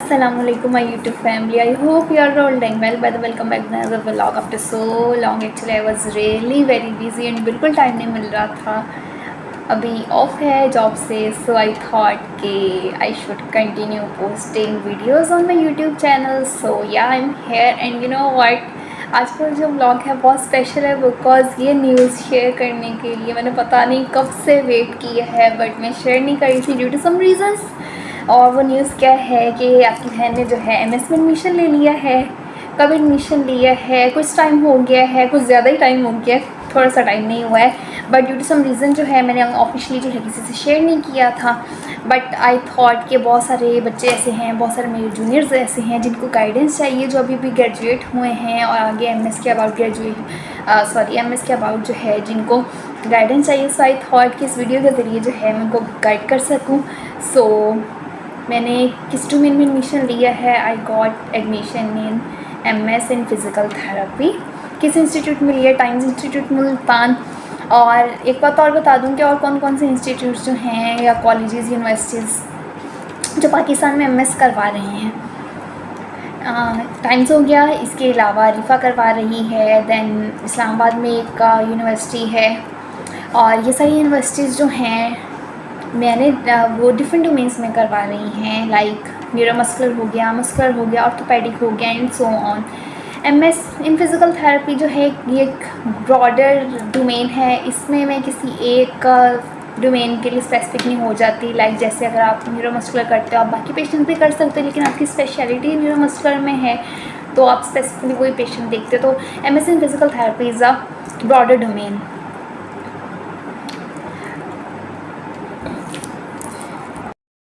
Assalamualaikum my YouTube family. I hope you are all doing well. By the welcome back to another vlog after so long. Actually I was really very busy and बिल्कुल time नहीं मिल रहा था. अभी of है job से, so I thought कि I should continue posting videos on my YouTube channel. So yeah, I'm here and you know what? आज का जो व्लॉग है बहुत स्पेशल है बिकॉज़ ये न्यूज़ शेयर करने के लिए मैंने पता नहीं कब से वेट किया है, बट मैं शेयर नहीं कर रही थी ड्यू टू सम रीज़न्स. और वो न्यूज़ क्या है कि आपकी बहन ने जो है एमएस में एडमिशन ले लिया है. कब एडमिशन लिया है, कुछ टाइम हो गया है, कुछ ज़्यादा ही टाइम हो गया है, थोड़ा सा टाइम नहीं हुआ है, but due to some reason जो है मैंने ऑफिशियली जो है किसी से शेयर नहीं किया था. बट आई थॉट कि बहुत सारे बच्चे ऐसे हैं, बहुत सारे मेरे जूनियर्स ऐसे हैं जिनको गाइडेंस चाहिए, जो अभी भी ग्रेजुएट हुए हैं और आगे एमएस के अबाउट एमएस के अबाउट जो है जिनको गाइडेंस चाहिए. सो आई थॉट कि इस वीडियो के ज़रिए जो है मैं उनको गाइड कर सकूँ. सो मैंने किस डोमेन में एडमिशन लिया है. I got admission in MS in physical therapy. किस इंस्टीट्यूट में लिया? Times institute Multan. और एक बात और बता दूं कि और कौन कौन से इंस्टीट्यूट्स जो हैं या कॉलेजेस यूनिवर्सिटीज़ जो पाकिस्तान में एमएस करवा रहे हैं. टाइम्स हो गया, इसके अलावा रिफ़ा करवा रही है, दैन इस्लामाबाद में एक यूनिवर्सिटी है. और ये सारी यूनिवर्सिटीज़ जो हैं मैंने वो डिफरेंट डोमेन्स में करवा रही हैं, लाइक न्यूरोमस्कुलर हो गया, ऑर्थोपेडिक हो गया and so on. MS in physical therapy जो है ये एक ब्रॉडर डोमेन है. इसमें मैं किसी एक डोमेन के लिए स्पेसिफिक नहीं हो जाती. लाइक जैसे अगर आप न्यूरोमस्कुलर करते हो आप बाकी पेशेंट भी कर सकते हो, लेकिन आपकी स्पेशलिटी न्यूरोमस्कुलर में है तो आप स्पेसिफिकली वही पेशेंट देखते हो. तो MS in physical therapy is a broader domain.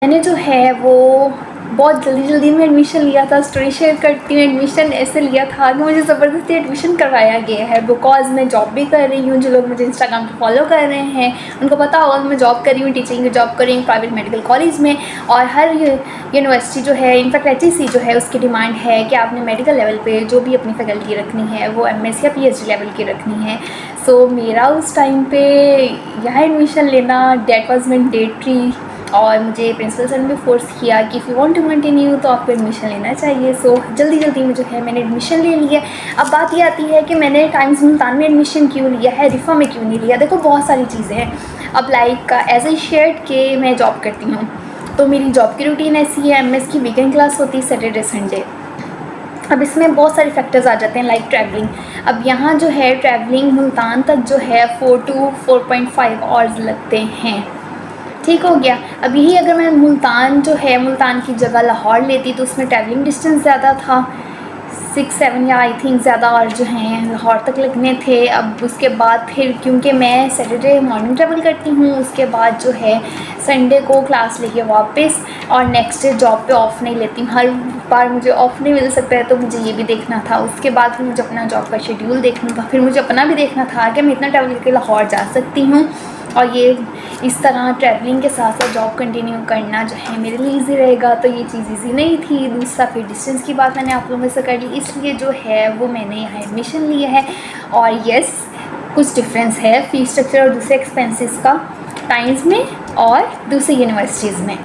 मैंने जो है वो बहुत जल्दी में एडमिशन लिया था. स्टोरी शेयर करती हूँ. एडमिशन ऐसे लिया था कि मुझे ज़बरदस्ती एडमिशन करवाया गया है बिकॉज़ मैं जॉब भी कर रही हूँ. जो लोग मुझे इंस्टाग्राम पर फॉलो कर रहे हैं उनको पता होगा मैं जॉब कर रही हूँ, टीचिंग की जॉब कर रही हूँ प्राइवेट मेडिकल कॉलेज में. और हर यूनिवर्सिटी जो है, इनफैक्ट एचईसी जो है उसकी डिमांड है कि आपने मेडिकल लेवल पर जो भी अपनी फैकल्टी रखनी है वो एमएस या पीएचडी लेवल की रखनी है. सो मेरा उस टाइम पर यहाँ एडमिशन लेना डेट वॉज मैंडेटरी और मुझे प्रिंसिपल सर ने फोर्स किया कि if you want to continue तो आपको एडमिशन लेना चाहिए. सो जल्दी में जो है मैंने एडमिशन ले लिया. अब बात ये आती है कि मैंने टाइम्स मुल्तान में एडमिशन क्यों लिया है, रिफ़ा में क्यों नहीं लिया. देखो बहुत सारी चीज़ें हैं. अब लाइक एज ए शेयर्ड के मैं जॉब करती हूँ तो मेरी जॉब की रूटीन ऐसी है. एमएस की वीकेंड क्लास होती है सैटरडे संडे. अब इसमें बहुत सारे फैक्टर्स आ जाते हैं लाइक ट्रैवलिंग. अब यहाँ जो है ट्रैवलिंग मुल्तान तक जो है 4 to 4.5 आवर्स लगते हैं. ठीक हो गया. अब यही अगर मैं मुल्तान जो है मुल्तान की जगह लाहौर लेती तो उसमें ट्रैवलिंग डिस्टेंस ज़्यादा था, 6-7 या आई थिंक ज़्यादा और जो हैं लाहौर तक लगने थे. अब उसके बाद फिर क्योंकि मैं सैटरडे मॉर्निंग ट्रैवल करती हूँ, उसके बाद जो है संडे को क्लास लेके वापस और next day job pay off नहीं लेती हूँ. हर बार मुझे ऑफ़ नहीं मिल सकता है तो मुझे ये भी देखना था. उसके बाद फिर मुझे अपना जॉब का शेड्यूल देखना था. फिर मुझे अपना भी देखना था कि मैं इतना ट्रैवल करके लाहौर जा सकती हूँ. और ये इस तरह ट्रैवलिंग के साथ साथ जॉब कंटिन्यू करना जो है मेरे लिए ईजी रहेगा. तो ये चीज़ ईजी नहीं थी. दूसरा फिर डिस्टेंस की बात मैंने आप लोगों से कर ली, इसलिए जो है वो मैंने यहाँ एडमिशन लिया है. और यस कुछ डिफरेंस है फ़ीस स्ट्रक्चर और दूसरे एक्सपेंसेस का टाइम्स में और दूसरी यूनिवर्सिटीज़ में.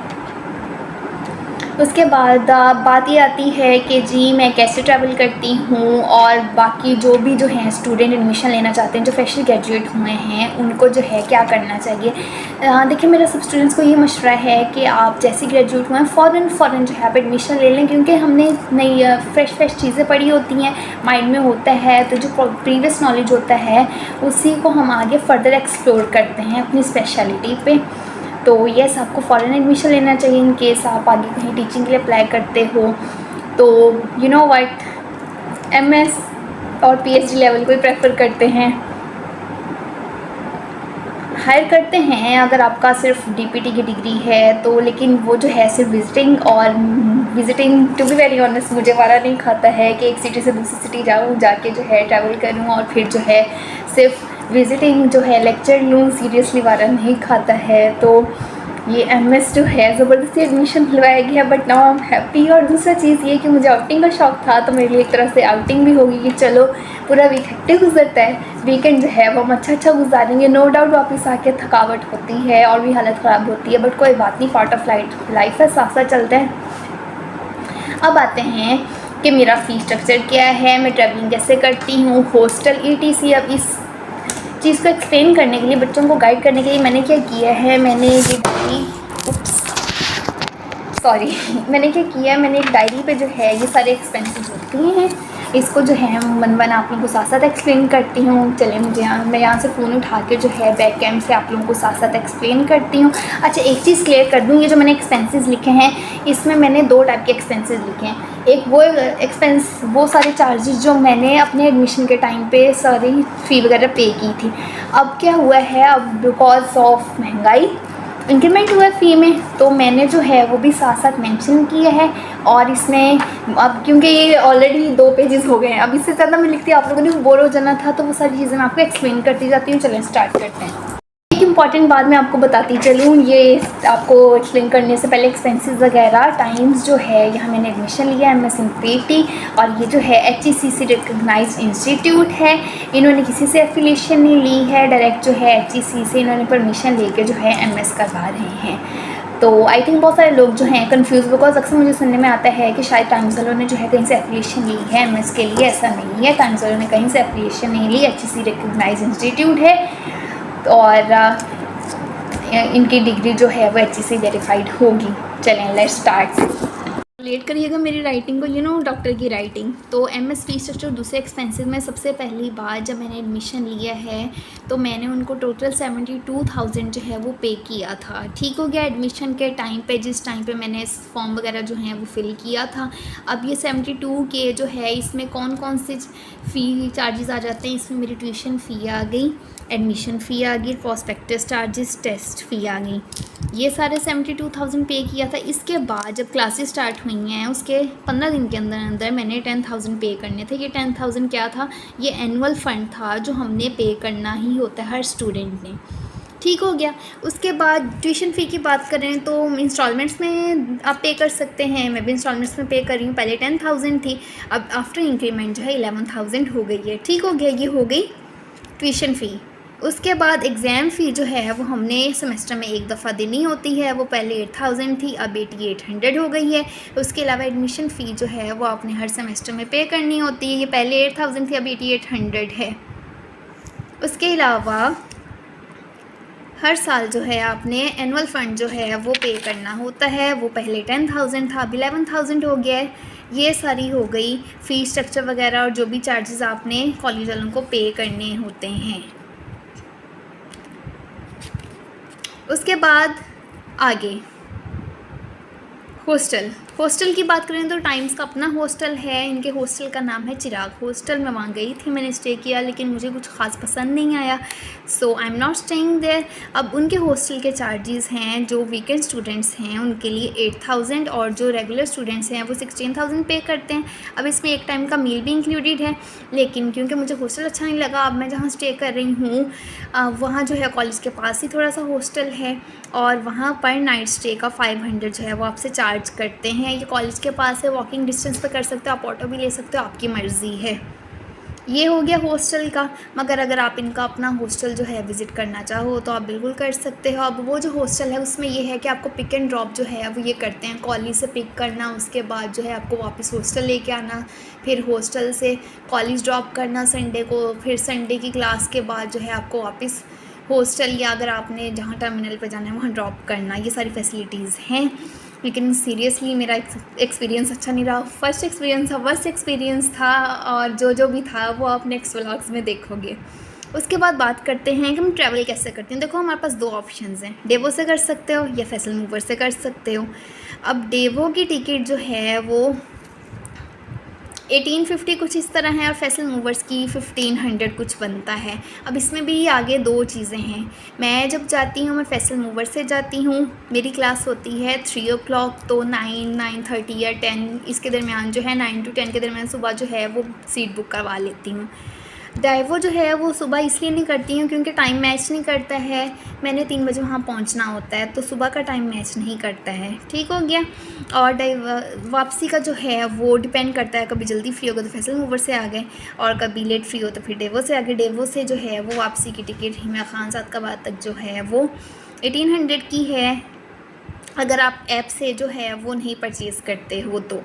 उसके बाद बात ये आती है कि जी मैं कैसे ट्रैवल करती हूँ और बाकी जो हैं स्टूडेंट एडमिशन लेना चाहते हैं जो फ्रेशर ग्रेजुएट हुए हैं उनको जो है क्या करना चाहिए. देखिए मेरा सब स्टूडेंट्स को ये मशवरा है कि आप जैसे ग्रेजुएट हुए हैं फ़ौरन जो है आप एडमिशन ले लें, क्योंकि हमने नई फ्रेश चीज़ें पढ़ी होती हैं, माइंड में होता है, तो जो प्रीवियस नॉलेज होता है उसी को हम आगे फर्दर एक्सप्लोर करते हैं अपनी स्पेशलिटी पे. तो येस आपको फ़ॉरेन एडमिशन लेना चाहिए इन केस आप आगे कहीं टीचिंग के लिए अप्लाई करते हो. तो यू नो व्हाट, एमएस और पीएचडी लेवल को ही प्रेफर करते हैं, हायर करते हैं अगर आपका सिर्फ डीपीटी की डिग्री है तो. लेकिन वो जो है सिर्फ visiting to be very honest मुझे वाला नहीं खाता है कि एक सिटी से दूसरी सिटी जाके जो है ट्रैवल करूँ और फिर जो है सिर्फ विज़िटिंग जो है लेक्चर लूँ. सीरियसली वाला नहीं खाता है. तो ये एमएस जो है ज़बरदस्ती एडमिशन दिलवाया गया, but now I am happy. और दूसरा चीज़ ये कि मुझे आउटिंग का शौक़ था तो मेरे लिए एक तरह से आउटिंग भी होगी कि चलो पूरा वीक हेक्टिक गुजरता है, वीकेंड जो है वो हम अच्छा गुजारेंगे. नो डाउट वापस आके थकावट होती है और भी हालत ख़राब होती है, बट कोई बात नहीं, पार्ट ऑफ लाइफ है, साथ साथ चलते हैं. अब आते हैं कि मेरा फ़ी स्ट्रक्चर क्या है, मैं ट्रैवलिंग कैसे करती हूँ, हॉस्टल ETC। अब इस चीज़ को एक्सप्लेन करने के लिए, बच्चों को गाइड करने के लिए मैंने क्या किया है, मैंने ये डायरी मैंने क्या किया है, मैंने एक डायरी पे जो है ये सारे एक्सपेंसेस होते हैं, इसको जो है वन वन आप लोगों को साथ साथ एक्सप्लेन करती हूँ। चलें मैं यहाँ से फ़ोन उठा के जो है बैक कैम से आप लोगों को साथ साथ एक्सप्लेन करती हूँ। अच्छा, एक चीज़ क्लियर कर दूँ, ये जो मैंने एक्सपेंसेस लिखे हैं इसमें मैंने 2 टाइप के एक्सपेंसेस लिखे हैं। एक वो एक्सपेंस, वो सारे चार्जेस जो मैंने अपने एडमिशन के टाइम पे सारी फ़ी वगैरह पे की थी। अब क्या हुआ है, अब बिकॉज ऑफ महंगाई इंक्रीमेंट हुआ फ़ी में, तो मैंने जो है वो भी साथ साथ मेंशन किया है। और इसमें अब क्योंकि ये ऑलरेडी 2 पेजेस हो गए हैं, अब इससे ज़्यादा मैं लिखती, आप लोगों ने बोर हो जाना था, तो वो सारी चीज़ें मैं आपको एक्सप्लेन करती जाती हूँ। चलें स्टार्ट करते हैं। एक इम्पॉर्टेंट बात मैं आपको बताती चलूँ, ये आपको एक्सप्लेन करने से पहले एक्सपेंसेस वगैरह, टाइम्स जो है यहाँ मैंने एडमिशन लिया MS इन PET, और ये जो है HECC रिकग्नाइज्ड इंस्टीट्यूट है। इन्होंने किसी से एफिलिएशन नहीं ली है, डायरेक्ट जो है HECC से इन्होंने परमिशन लेके जो है MS करवा रहे हैं। तो आई थिंक बहुत सारे लोग जो हैं कंफ्यूज, बिकॉज अक्सर मुझे सुनने में आता है कि शायद टाइम्स वालों ने जो है कहीं से एफिलिएशन ली है MS के लिए। ऐसा नहीं है, टाइम्स वालों ने कहीं से एफिलिएशन नहीं ली, HECC रिकग्नाइज्ड इंस्टीट्यूट है और इनकी डिग्री जो है वो HECC वेरीफाइड होगी। चलें लेट्स स्टार्ट। लेट करिएगा मेरी राइटिंग को, डॉक्टर की राइटिंग। तो MS फ़ी स्ट्रक्चर दूसरे एक्सपेंसेस में सबसे पहली बार जब मैंने एडमिशन लिया है तो मैंने उनको टोटल 72,000 जो है वो पे किया था। ठीक हो गया, एडमिशन के टाइम पे, जिस टाइम पे मैंने फॉर्म वगैरह जो हैं वो फिल किया था। अब ये 72K जो है, इसमें कौन कौन से फ़ी चार्जेस आ जाते हैं, इसमें मेरी ट्यूशन फ़ी आ गई, एडमिशन फ़ी आ गई, प्रॉस्पेक्टस चार्जेस, टेस्ट फ़ी आ गई। ये सारे 72,000 पे किया था। इसके बाद जब क्लासेस स्टार्ट हुई हैं उसके 15 दिन के अंदर अंदर मैंने 10,000 पे करने थे। ये 10,000 क्या था, ये एनुअल फ़ंड था जो हमने पे करना ही होता है हर स्टूडेंट ने। ठीक हो गया। उसके बाद ट्यूशन फ़ी की बात करें तो इंस्टॉलमेंट्स में आप पे कर सकते हैं, मैं भी इंस्टॉलमेंट्स में पे कर रही हूँ। पहले 10,000 थी, अब आफ्टर इंक्रीमेंट जो है 11,000 हो गई है। ठीक हो गया, ये हो गई ट्यूशन फ़ी। उसके बाद एग्ज़ाम फ़ी जो है वो हमने सेमेस्टर में एक दफ़ा देनी होती है, वो पहले 8,000 थी, अब 8,800 हो गई है। उसके अलावा एडमिशन फ़ी जो है वो आपने हर सेमेस्टर में पे करनी होती है, ये पहले 8,000 थी, अब 8,800 है। उसके अलावा हर साल जो है आपने एनुअल फ़ंड जो है वो पे करना होता है, वो पहले 10,000 था, अब 11,000 हो गया है। ये सारी हो गई फ़ी स्ट्रक्चर वगैरह और जो भी चार्जेस आपने कॉलेज वालों को पे करने होते हैं। उसके बाद आगे हॉस्टल की बात करें तो टाइम्स का अपना हॉस्टल है, इनके हॉस्टल का नाम है चिराग हॉस्टल। मैं वहाँ गई थी, मैंने स्टे किया, लेकिन मुझे कुछ ख़ास पसंद नहीं आया, so I am not staying there. अब उनके हॉस्टल के चार्जेस हैं, जो वीकेंड स्टूडेंट्स हैं उनके लिए 8,000 और जो रेगुलर स्टूडेंट्स हैं वो 16,000 पे करते हैं। अब इसमें एक टाइम का मील भी इंक्लूडेड है, लेकिन क्योंकि मुझे हॉस्टल अच्छा नहीं लगा, अब मैं जहाँ स्टे कर रही हूँ वहाँ जो है कॉलेज के पास ही थोड़ा सा हॉस्टल है और वहाँ पर नाइट स्टे का 500 जो है वो आपसे चार्ज करते हैं। ये कॉलेज के पास है, वॉकिंग डिस्टेंस पे कर सकते हो, आप ऑटो भी ले सकते हो, आपकी मर्ज़ी है। ये हो गया हॉस्टल का। मगर अगर आप इनका अपना हॉस्टल जो है विज़िट करना चाहो तो आप बिल्कुल कर सकते हो। अब वो जो हॉस्टल है उसमें ये है कि आपको पिक एंड ड्रॉप जो है वो ये करते हैं, कॉलेज से पिक करना, उसके बाद जो है आपको वापस हॉस्टल लेके आना, फिर हॉस्टल से कॉलेज ड्रॉप करना संडे को, फिर संडे की क्लास के बाद जो है आपको वापस हॉस्टल या अगर आपने जहाँ टर्मिनल पे जाना है वहाँ ड्रॉप करना। ये सारी फैसिलिटीज़ हैं, लेकिन सीरियसली मेरा एक्सपीरियंस अच्छा नहीं रहा। फर्स्ट एक्सपीरियंस था और जो भी था वो आप नेक्स्ट व्लॉग्स में देखोगे। उसके बाद बात करते हैं कि हम ट्रैवल कैसे करते हैं। देखो हमारे पास 2 ऑप्शंस हैं, डेवो से कर सकते हो या फैसल मूवर से कर सकते हो। अब डेवो की टिकट जो है वो 1850 कुछ इस तरह है और फैसल मूवर्स की 1500 कुछ बनता है। अब इसमें भी आगे 2 चीज़ें हैं। मैं जब जाती हूँ मैं फैसल मूवर से जाती हूँ, मेरी क्लास होती है 3 o'clock, तो 9-9:30 या 10 इसके दरमियान जो है 9 to 10 के दरमियान सुबह जो है वो सीट बुक करवा लेती हूँ। डाइवो जो है वो सुबह इसलिए नहीं करती हूँ क्योंकि टाइम मैच नहीं करता है, मैंने 3 बजे वहाँ पहुँचना होता है, तो सुबह का टाइम मैच नहीं करता है। ठीक हो गया। और वापसी का जो है वो डिपेंड करता है, कभी जल्दी फ्री होगा तो फैसल मूवर से आ गए और कभी लेट फ्री हो तो फिर डेवो से आ गए। डेवो से जो है वो वापसी की टिकट हिमा खान सादकाबाद तक जो है वो 1800 की है, अगर आप ऐप से जो है वो नहीं परचेज़ करते हो तो।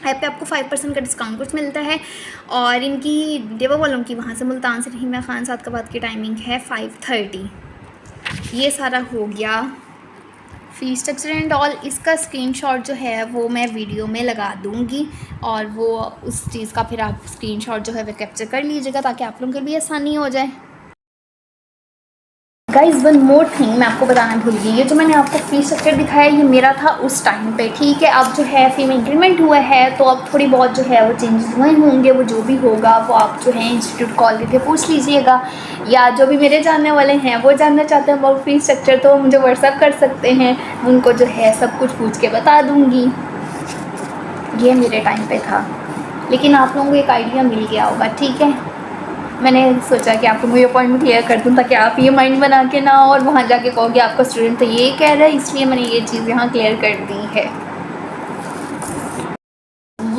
ऐप पे आपको 5% का डिस्काउंट कुछ मिलता है। और इनकी देवा वालों की वहाँ से मुल्तान से रहीमा ख़ान सादकाबाद की टाइमिंग है 5:30। ये सारा हो गया फ़ी स्ट्रक्चर एंड ऑल। इसका स्क्रीनशॉट जो है वो मैं वीडियो में लगा दूँगी और वो उस चीज़ का फिर आप स्क्रीनशॉट जो है वो कैप्चर कर लीजिएगा ताकि आप लोगों के भी आसानी हो जाए। गाइज़ वन मोर थिंग मैं आपको बताना भूल गई, ये जो मैंने आपको फ़ी स्ट्रक्चर दिखाया ये मेरा था उस टाइम पे, ठीक है। अब जो है फ़ी में इंक्रीमेंट हुआ है तो अब थोड़ी बहुत जो है वो चेंजेस हुए होंगे, वो जो भी होगा वो आप जो है इंस्टीट्यूट कॉल करके पूछ लीजिएगा, या जो भी मेरे जानने वाले हैं वो जानना चाहते हैं अबाउट फ़ी स्ट्रक्चर तो मुझे व्हाट्सअप कर सकते हैं, उनको जो है सब कुछ पूछ के बता दूँगी। ये मेरे टाइम पर था, लेकिन आप लोगों को एक आइडिया मिल गया होगा, ठीक है। मैंने सोचा कि आपको ये पॉइंट में क्लियर कर दूँ ताकि आप ये माइंड बना के ना और वहाँ जाके कहोगे आपका स्टूडेंट तो ये कह रहा है, इसलिए मैंने ये चीज़ यहाँ क्लियर कर दी है।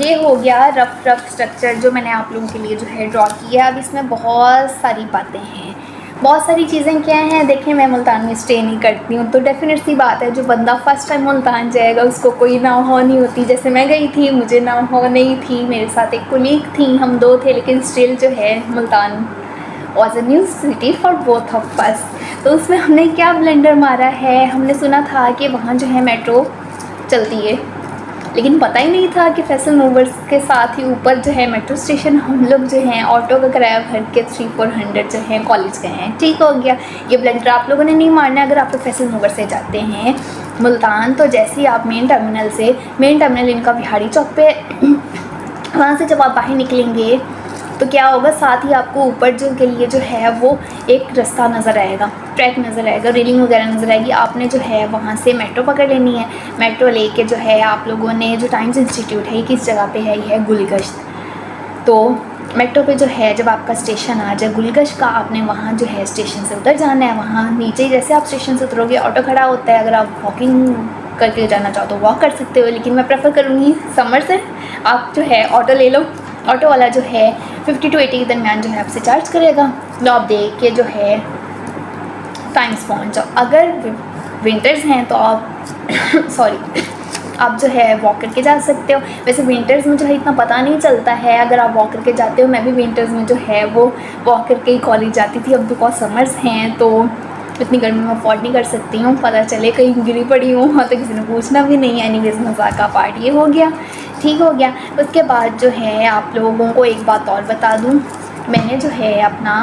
ये हो गया रफ स्ट्रक्चर जो मैंने आप लोगों के लिए जो है ड्रॉ किया। अब इसमें बहुत सारी बातें हैं, बहुत सारी चीज़ें क्या हैं। देखिए मैं मुल्तान में स्टे नहीं करती हूँ तो डेफिनेट सी बात है जो बंदा फ़र्स्ट टाइम मुल्तान जाएगा उसको कोई नाव नहीं होती। जैसे मैं गई थी मुझे नाव नहीं थी, मेरे साथ एक कोलीग थी, हम 2 थे, लेकिन स्टिल जो है Multan was a new city for both of us. तो उसमें हमने क्या ब्लेंडर मारा है, हमने सुना था कि वहाँ जो है मेट्रो चलती है, लेकिन पता ही नहीं था कि फैसल मूवर्स के साथ ही ऊपर जो है मेट्रो स्टेशन हम लोग जो हैं ऑटो का किराया भर के 300-400 जो है कॉलेज गए हैं, ठीक हो गया। ये ब्लेंडर आप लोगों ने नहीं मारना अगर आप लोग फैसल मूवर से जाते हैं मुल्तान। तो जैसे ही आप मेन टर्मिनल इनका बिहारी चौक पे वहाँ से जब आप बाहर निकलेंगे तो क्या होगा, साथ ही आपको ऊपर जो के लिए जो है वो एक रास्ता नज़र आएगा, ट्रैक नज़र आएगा, रेलिंग वगैरह नज़र आएगी। आपने जो है वहाँ से मेट्रो पकड़ लेनी है। मेट्रो लेके जो है आप लोगों ने जो टाइम्स इंस्टीट्यूट है किस जगह पे है, ये है गुलगश्त। तो मेट्रो पे जो है जब आपका स्टेशन आ जाए गुलगश्त का, आपने वहाँ जो है स्टेशन से उतर जाना है। वहाँ नीचे जैसे आप स्टेशन से उतरोगे ऑटो खड़ा होता है, अगर आप वॉकिंग करके जाना चाहो तो वॉक कर सकते हो, लेकिन मैं प्रेफर करूँगी समर से आप जो है ऑटो ले लो। ऑटो वाला जो है 50 to 80 के दरमियान जो है आपसे चार्ज करेगा, तो आप देख के जो है टाइम्स पहुँच जाओ। अगर विंटर्स हैं तो आप सॉरी आप जो है वॉक करके जा सकते हो। वैसे विंटर्स में जो है इतना पता नहीं चलता है अगर आप वॉक करके जाते हो। मैं भी विंटर्स में जो है वो वॉक करके ही कॉलेज जाती थी। अब बिकॉज समर्स हैं तो इतनी गर्मी में अफोर्ड नहीं कर सकती हूँ, पता चले कहीं गिरी पड़ी हूँ तो किसी ने पूछना भी नहीं। एनीवेज मज़ाक का पार्ट ये हो गया, ठीक हो गया। उसके बाद जो है आप लोगों को एक बात और बता दूँ, मैंने जो है अपना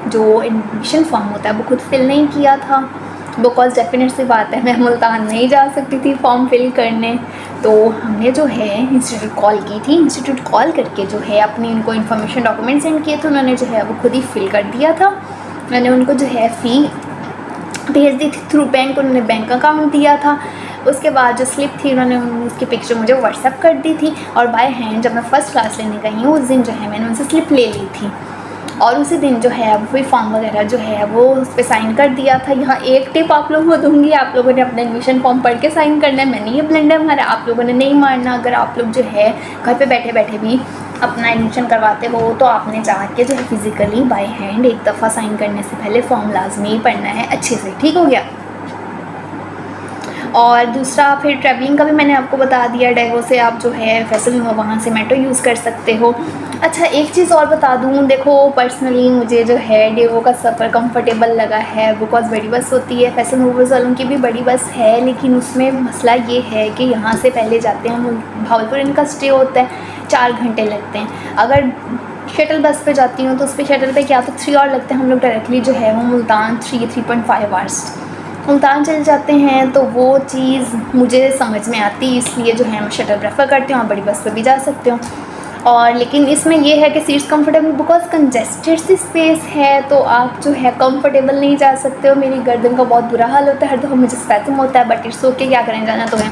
जो एडमिशन फॉर्म होता है वो खुद फिल नहीं किया था, बिकॉज डेफिनेट सी बात है मैं मुल्तान नहीं जा सकती थी फॉर्म फिल करने। तो हमने जो है इंस्टीट्यूट कॉल की थी, इंस्टीट्यूट कॉल करके जो है अपनी उनको इन्फॉर्मेशन डॉक्यूमेंट सेंड किए थे, उन्होंने जो है वो खुद ही फिल कर दिया था। मैंने उनको जो है फ़ी भेज दी थी थ्रू बैंक, उन्होंने बैंक अकाउंट दिया था। उसके बाद जो स्लिप थी उन्होंने उसकी पिक्चर मुझे व्हाट्सएप कर दी थी, और बाय हैंड जब मैं फ़र्स्ट क्लास लेने गई हूँ उस दिन जो है मैंने उनसे स्लिप ले ली थी, और उसी दिन जो है वही फॉर्म वगैरह जो है वो उस पर साइन कर दिया था। यहाँ एक टिप आप लोगों को दूँगी, आप लोगों ने अपना एडमिशन फॉर्म पढ़ के साइन करना है। मैंने ये ब्लेंडर मारा, आप लोगों ने नहीं मारना। अगर आप लोग जो है घर पे बैठे बैठे भी अपना एडमिशन करवाते हो तो आपने चाह के जो है फिज़िकली बाय हैंड एक दफ़ा साइन करने से पहले फॉर्म लाजमी पढ़ना है अच्छे से, ठीक हो गया। और दूसरा फिर ट्रैवलिंग का भी मैंने आपको बता दिया, डेगो से आप जो है फैसल वहाँ से मेट्रो यूज़ कर सकते हो। अच्छा एक चीज़ और बता दूँ, देखो पर्सनली मुझे जो है डेगो का सफ़र कंफर्टेबल लगा है, बिकॉज बड़ी बस होती है। फैसल मूवर्स वालों की भी बड़ी बस है, लेकिन उसमें मसला ये है कि यहाँ से पहले जाते हैं भावलपुर, इनका स्टे होता है 4 घंटे लगते हैं। अगर शटल बस पे जाती हूँ तो उस पर शटल पे क्या तो 3 आवर लगते हैं। हम लोग डायरेक्टली जो है वो मुल्तान 3.5 आवर्स मुल्तान चले जाते हैं, तो वो चीज़ मुझे समझ में आती, इसलिए जो है मैं शटल प्रेफर करती हूँ। आप बड़ी बस पे भी जा सकते हो, और लेकिन इसमें यह है कि सीट्स कंफर्टेबल, बिकॉज कंजेस्टेड सी स्पेस है तो आप जो है कंफर्टेबल नहीं जा सकते हो। मेरी गर्दन का बहुत बुरा हाल होता है, हर दफ़ा मुझे स्पैज़म होता है, बट इट्स ओके, क्या करें, जाना तो है।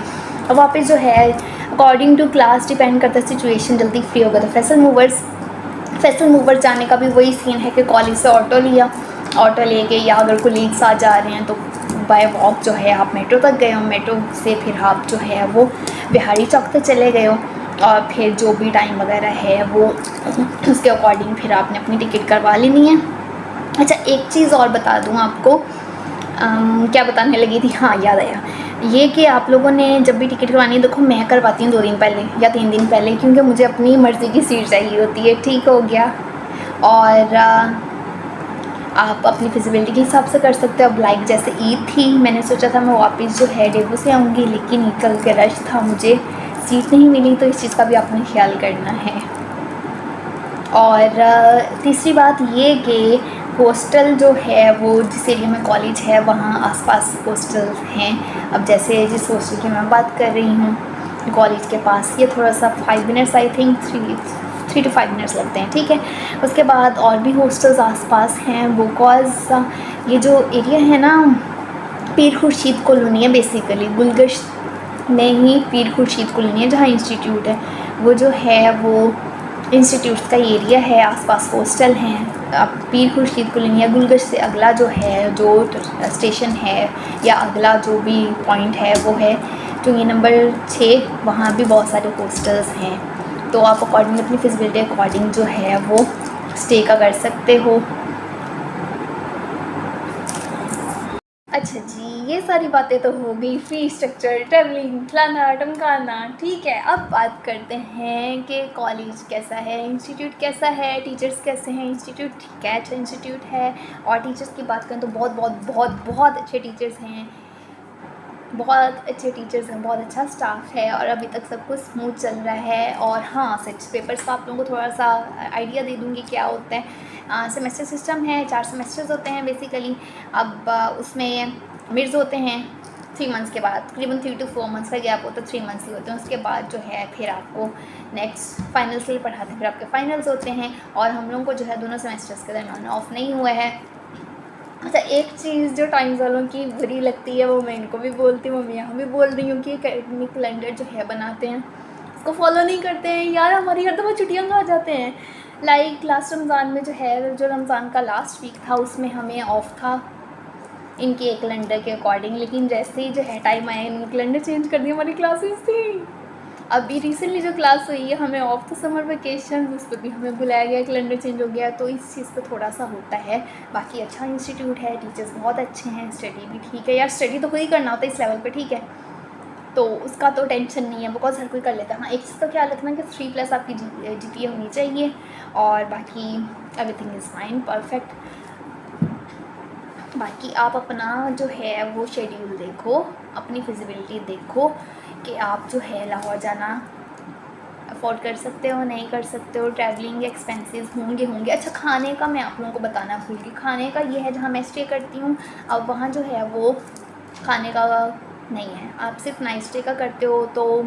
और वापस जो है अकॉर्डिंग टू क्लास डिपेंड करता है सिचुएशन, जल्दी फ्री होगा तो फैसल मूवर्स जाने का भी वही सीन है कि कॉलेज से ऑटो लिया, ऑटो लेके, या अगर कोलीग्स आ जा रहे हैं तो बाय वॉक जो है आप मेट्रो तक गए हो, मेट्रो से फिर आप जो है वो बिहारी चौक तक चले गए हो, और फिर जो भी टाइम वगैरह है वो उसके अकॉर्डिंग फिर आपने अपनी टिकट करवा लेनी है। अच्छा एक चीज़ और बता दूँ आपको, क्या बताने लगी थी, हाँ याद आया। ये कि आप लोगों ने जब भी टिकट करवानी है, देखो मैं करवाती हूँ 2 दिन पहले या 3 दिन पहले, क्योंकि मुझे अपनी मर्ज़ी की सीट चाहिए होती है, ठीक हो गया। और आप अपनी फिजिबिलिटी के हिसाब से कर सकते हो। अब लाइक जैसे ईद थी, मैंने सोचा था मैं वापस जो है डेवो से आऊँगी, लेकिन कल के रश था, मुझे सीट नहीं मिली, तो इस चीज़ का भी आपने ख्याल करना है। और तीसरी बात ये कि हॉस्टल जो है वो जिस एरिया में कॉलेज है वहाँ आसपास हॉस्टल हैं। अब जैसे जिस हॉस्टल की मैं बात कर रही हूँ कॉलेज के पास, ये थोड़ा सा 5 minutes, I think 3 to 5 minutes लगते हैं, ठीक है। उसके बाद और भी हॉस्टल्स आसपास हैं, वो कॉज ये जो एरिया है ना, पीर खुर्शीद कॉलोनी है बेसिकली, गुलगश्त में ही पीर खुर्शीद कॉलोनी है जहाँ इंस्टीट्यूट है, वो जो है वो इंस्टीट्यूट का एरिया है, आसपास हॉस्टल हैं। अब पीर खुर्शीद कॉलोनी या गुलगश्त से अगला जो है जो स्टेशन है या अगला जो भी पॉइंट है वो है चुंगी नंबर 6, वहाँ भी बहुत सारे हॉस्टल्स हैं। तो आप अकॉर्डिंग अपनी फिजिबिलिटी अकॉर्डिंग जो है वो स्टे का कर सकते हो। अच्छा जी, ये सारी बातें तो हो गई, फ़ी स्ट्रक्चर, ट्रैवलिंग, फलाना टमकाना, ठीक है। अब बात करते हैं कि कॉलेज कैसा है, इंस्टीट्यूट कैसा है, टीचर्स कैसे हैं। इंस्टीट्यूट ठीक है, अच्छा इंस्टीट्यूट है। और टीचर्स की बात करें तो बहुत बहुत बहुत बहुत अच्छे टीचर्स हैं, बहुत अच्छे टीचर्स हैं, बहुत अच्छा स्टाफ है, और अभी तक सब कुछ स्मूथ चल रहा है। और हाँ, सच पेपर्स का आप लोगों को थोड़ा सा आइडिया दे दूँगी क्या होता है। सेमेस्टर सिस्टम है, 4 सेमेस्टर्स होते हैं बेसिकली। अब उसमें मिड्स होते हैं 3 मंथ्स के बाद, तकरीबन 3 to 4 मंथ्स का गैप होता है, 3 मंथ्स ही होते हैं। उसके बाद जो है फिर आपको नेक्स्ट फाइनल्स के लिए पढ़ाते हैं, फिर आपके फाइनल्स होते हैं। और हम लोगों को जो है दोनों सेमेस्टर्स के दरमियान ऑफ नहीं हुआ है। अच्छा, एक चीज़ जो टाइम्स वालों की बुरी लगती है वो मैं इनको भी बोलती हूँ, मैं यहाँ भी बोल रही हूँ कि एकेडमिक कैलेंडर जो है बनाते हैं उसको फॉलो नहीं करते हैं यार। हमारी हर दफ़ा छुट्टियाँ आ जाते हैं। लाइक लास्ट रमज़ान में जो है, जो रमज़ान का लास्ट वीक था उसमें हमें ऑफ था इनके कैलेंडर के अकॉर्डिंग, लेकिन जैसे ही जो है टाइम आया इन्होंने कैलेंडर चेंज कर दिया, हमारी क्लासेस थी। अभी रिसेंटली जो क्लास हुई है हमें ऑफ तो समर वेकेशन, उस पर भी हमें बुलाया गया, कैलेंडर चेंज हो गया, तो इस चीज़ पे थोड़ा सा होता है। बाकी अच्छा इंस्टीट्यूट है, टीचर्स बहुत अच्छे हैं, स्टडी भी ठीक है यार, स्टडी तो खुद ही करना होता है इस लेवल पे, ठीक है, तो उसका तो टेंशन नहीं है, बिकॉज हर कोई कर लेता है। हाँ, एक चीज़ का ख्याल रखना कि 3+ आपकी GPA होनी चाहिए, और बाकी एवरीथिंग इज़ फाइन, परफेक्ट। बाकी आप अपना जो है वो शेड्यूल देखो, अपनी फिजिबिलिटी देखो कि आप जो है लाहौर जाना अफोर्ड कर सकते हो नहीं कर सकते हो, ट्रैवलिंग एक्सपेंसेस होंगे। अच्छा, खाने का मैं आप लोगों को बताना भूल गई। खाने का ये है, जहाँ मैं स्टे करती हूँ अब वहाँ जो है वो खाने का नहीं है, आप सिर्फ नाइट स्टे का करते हो। तो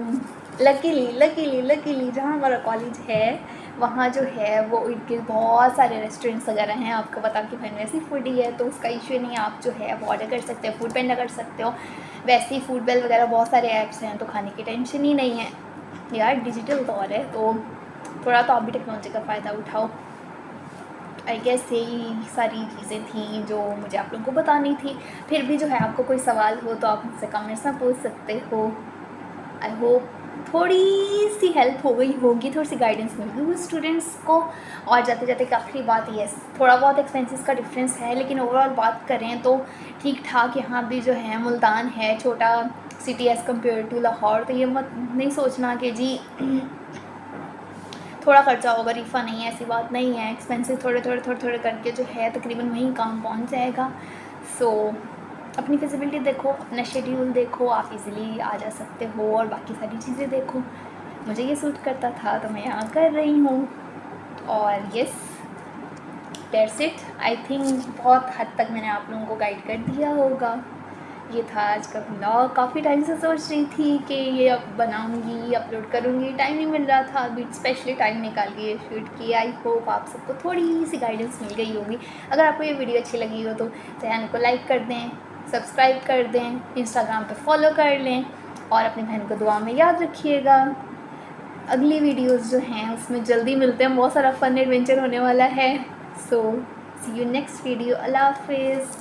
लकीली जहाँ हमारा कॉलेज है वहाँ जो है वो इनके बहुत सारे रेस्टोरेंट्स वगैरह हैं। आपको बता कि भाई वैसी फूडी है तो उसका इशू नहीं है, आप जो है वो ऑर्डर कर सकते हो, फूड पेंडा कर सकते हो। वैसे ही फूड बेल वगैरह बहुत सारे ऐप्स हैं, तो खाने की टेंशन ही नहीं है यार। डिजिटल दौर है तो थोड़ा तो आप भी टेक्नोलॉजी का फ़ायदा उठाओ। आई गेस यही सारी चीज़ें थी जो मुझे आप लोगों को बतानी थी। फिर भी जो है आपको कोई सवाल हो तो आप मुझसे कमेंट्स में पूछ सकते हो। आई होप थोड़ी सी हेल्प हो गई होगी, थोड़ी सी गाइडेंस मिल गई स्टूडेंट्स को। और जाते जाते एक आखिरी बात, यस थोड़ा बहुत एक्सपेंसेस का डिफरेंस है, लेकिन ओवरऑल बात करें तो ठीक ठाक। यहाँ भी जो है मुल्तान है छोटा city as compare to Lahore, तो ये मत नहीं सोचना कि जी थोड़ा ख़र्चा होगा, रिफ़ा नहीं है, ऐसी बात नहीं है। एक्सपेंसेस थोड़े करके जो है तकरीबन वहीं काम पहुँच जाएगा। सो अपनी फिजिबिलिटी देखो, अपना शेड्यूल देखो, आप इजीली आ जा सकते हो, और बाकी सारी चीज़ें देखो। मुझे ये सूट करता था तो मैं यहाँ कर रही हूँ। और yes, that's it. I think बहुत हद तक मैंने आप लोगों को गाइड कर दिया होगा। ये था आज का ब्लॉग। काफ़ी टाइम से सोच रही थी कि ये अब बनाऊंगी, अपलोड करूँगी, टाइम नहीं मिल रहा था, अभी स्पेशली टाइम निकाल के ये शूट किया। आई होप आप सबको थोड़ी सी गाइडेंस मिल गई होगी। अगर आपको ये वीडियो अच्छी लगी हो तो चैनल को लाइक कर दें, सब्सक्राइब कर दें, इंस्टाग्राम पे फॉलो कर लें, और अपनी बहन को दुआ में याद रखिएगा। अगली वीडियोज़ जो हैं उसमें जल्दी मिलते हैं, बहुत सारा फ़न एडवेंचर होने वाला है। सो सी यू नेक्स्ट वीडियो। अल्लाह हाफिज़।